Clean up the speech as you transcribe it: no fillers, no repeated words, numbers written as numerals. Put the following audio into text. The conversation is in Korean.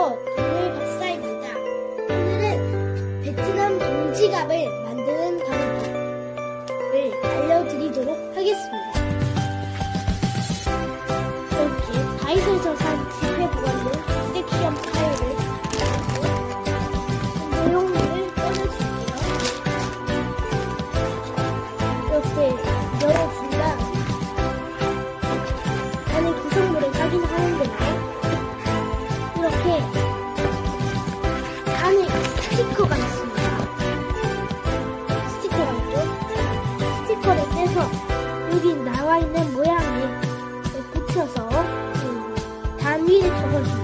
안녕하세요. 동물 박사입니다. 오늘은 베트남 동지갑을 만드는 방법을 알려드리도록 하겠습니다. 이렇게 다이소에서 산 지폐 보관용 섹시한 파일을 가지고 내용물을 꺼내줄게요. 이렇게 열어준다. 안에 구성물을 확인하는데요. 이렇게 안에 스티커가 있습니다. 스티커가 있죠? 스티커를 떼서 여기 나와 있는 모양에 붙여서 단위를 적어줍니다.